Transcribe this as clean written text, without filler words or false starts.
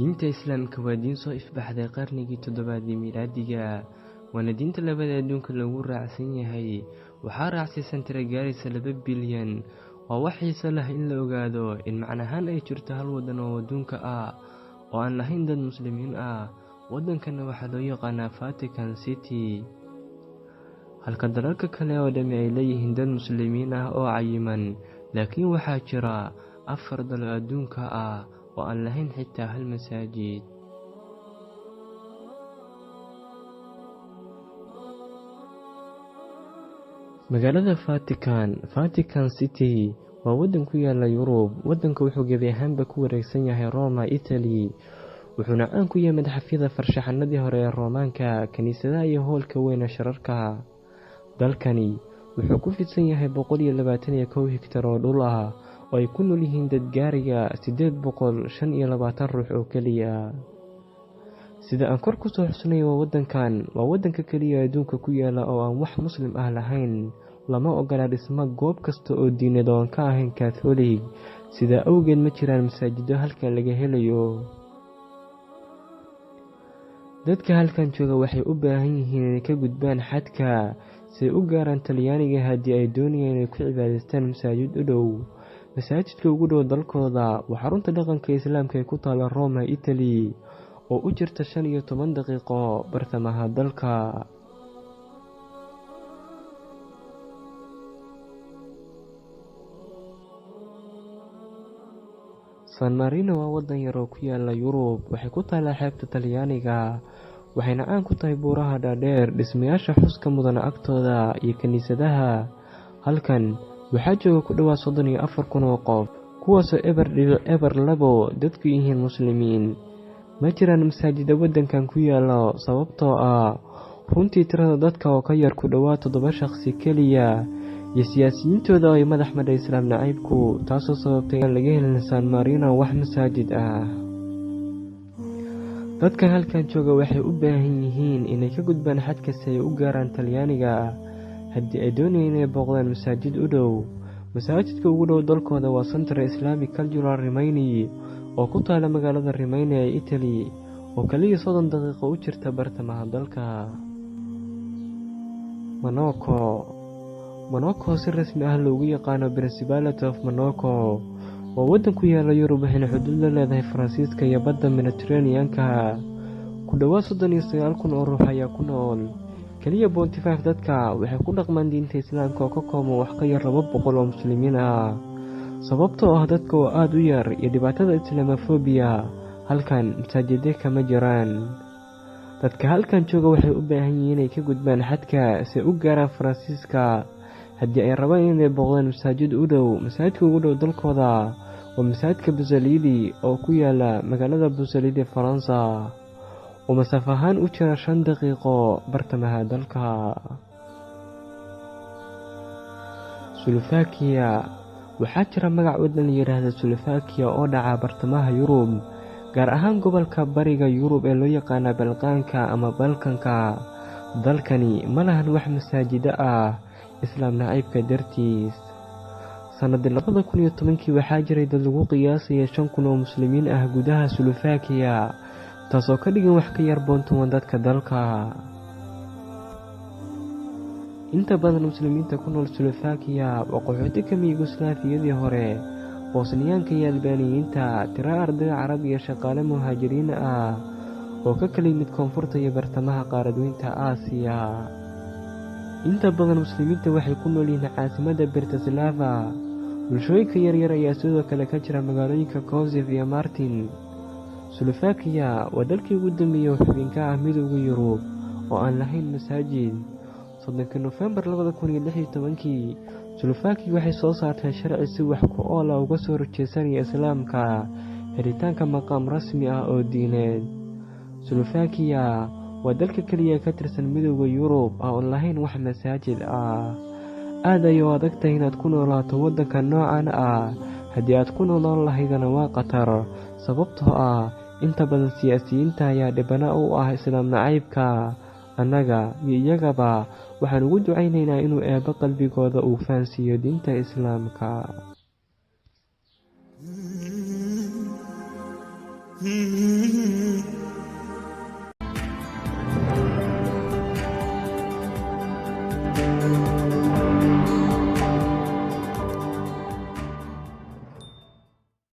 diinta islaamka waa diin soo ifbaxday qarnigii 7 miilaadiga waana diinta labada adduunka lagu raacsan yahay. waxaa raacsiisan tiro gaaraysa 2 bilyan. waa wax xiiso leh in la ogaado in macnahaan ay jirto hal wadan oo adduunka ah oo aan lahayn dad muslimiin ah. wadankana waxaa loo yaqaanaa Vatican City, halka dalalka kale oo dhammi ay leeyihiin dad muslimiin ah oo cayiman. laakiin waxaa jira 4 dal adduunka ah oo aan lahayn xitaa hal masaajid. magaalada Vatican City waa wadan ku yaala Yurub. wadanka wuxuu gebi ahaanba ku wareegsan yahay Roma, Italy, wuxuuna caan ku yahay madaxafyada farshaxanadii hore ee Roomaanka, kaniisadaha iyo hoolka weyn ee shirarka. dalkani wuxuu ku fidsan yahay 121 hektar oo dhul ah oo ay ku nool yihiin dad gaaraya 825 ruux oo keliya. sida aan kor ku soo xusnay, waa wadanka keliya adduunka ku yaala oo aan wax muslim ah lahayn. lama ogola dhismo goob kasta oo diineed oo aan ka ahayn Catholic, sidaa awgeed ma jiraan masaajido halkan laga helayo. dadka halkan jooga waxay u baahan yihiin inay ka gudbaan xadka si ay u gaaraan Talyaaniga haddii ay doonayaan inay ku cibaadaystaan masaajid u dhow. masaajidka ugu dhow dalkooda waa xarunta dhaqanka islaamka ee ku taala Roma, Italy, oo u jirta 15 daqiiqo bartamaha dalka. San Marino waa wadan yar oo ku yaala Yurub. waxay ku taalaa xeebta Talyaaniga, waxayna caan ku tahay buuraha dhaadheer, dhismayaasha xuska mudan agtooda iyo kaniisadaha. halkan waxaa jooga ku dhawaad 34,000 oo qof, kuwaasoo eber labo dadku yihiin muslimiin. ma jiraan masaajida wadankan ku yaalo sababtoo ah runtii tirada dadka oo ka yar ku dhawaad 7 shakhsi keliya iyo siyaasiyiintooda oo ay madax madhay islaam nacaybku, taasoo sababtay in laga helin San Marino wax masaajid ah. dadka halkan jooga waxay u baahan yihiin inay ka gudbaan xadka si ay u gaaraan Talyaaniga haddii ay doonayaan inay booqdaan masaajid u dhow. masaajidka ugu dhow dalkooda waa Central Islamic Cultural Rimini oo ku taala magaalada Rimini ee Italy, oo kaliya 30 daqiiqo u jirta bartamaha dalka. Monaco si rasmi ah loogu yaqaano Principality of Monaco waa wadan ku yaala Yurub, waxayna xuduud la leedahay Faransiiska iyo badda Mediterranean-ka. ku dhawaad 39,000 oo ruux ayaa ku nool. kaliya 25 dadka waxay ku dhaqmaan diinta islaamka oo ka kooban wax ka yar 200 oo muslimiin ah. sababtoo ah dadka oo aad u yar iyo dhibaatada Islamophobia, halkan masaajidyo kama jiraan. dadka halkan jooga waxay u baahan yihiin inay ka gudbaan xadka si ay u gaaraan Faransiiska haddii ay rabaan inay booqdaan masaajid u dhow. masaajidka ugu dhow dalkooda waa masaajidka Busalidi oo ku yaala magaalada Busalidi, Faransa, oo masaafo ahaan u jira 5 daqiiqo bartamaha dalka. Slovakia waxaa jira magac wadan la yiraahdo Slovakia oo dhaca bartamaha Yurub, gaar ahaan gobolka bariga Yurub ee loo yaqaan Balqaanka ama Balkanka. dalkani ma lahan wax masaajida ah islaam nacaybka dartiis. sanadii 2010 waxaa jiray dad lagu qiyaasaya 5,000 oo muslimiin ah gudaha Slovakia, taasoo ka dhigan wax ka yar 10 dadka dalka. inta badan muslimiinta ku nool Slovakia waa qaxooti ka mid Yugoslaafiyadii hore, Bosniyaanka iyo Albaaniyiinta, tiro arday Carab iyo shaqaale muhaajiriin ah oo ka kala yimid koonfurta iyo bartamaha qaaradweynta Aasiya. inta badan muslimiinta waxay ku nool yihiin caasimadda Bratislava. bulshooyinka yaryar ayaa sidoo kale ka jira magaalooyinka Košice iyo Martin. Slovakia waa dalkii ugu dambeeyay xubin ka ah Midowga Yurub oo aan lahayn masaajid. 7 Noofembar 2016 Slovakia waxay soo saartay sharci si wax ku ool ah uga soo horjeesanaya islaamka, helitaanka maqaam rasmi ah oo diineed. Slovakia waa dalka kaliya ka tirsan Midowga Yurub oo aan lahayn wax masaajid ah. aad ayay u adag tahay inaad ku noolaato wadanka noocan ah. haddii aad ku noolaan lahaydna waa khatar, sababtoo ah inta badan siyaasiyiinta ayaa dhibana u ah islaam nacaybka. annaga iyo iyagaba waxaan ugu ducaynaynaa inuu eebbo qalbigooda uu fahansiiyo diinta islaamka.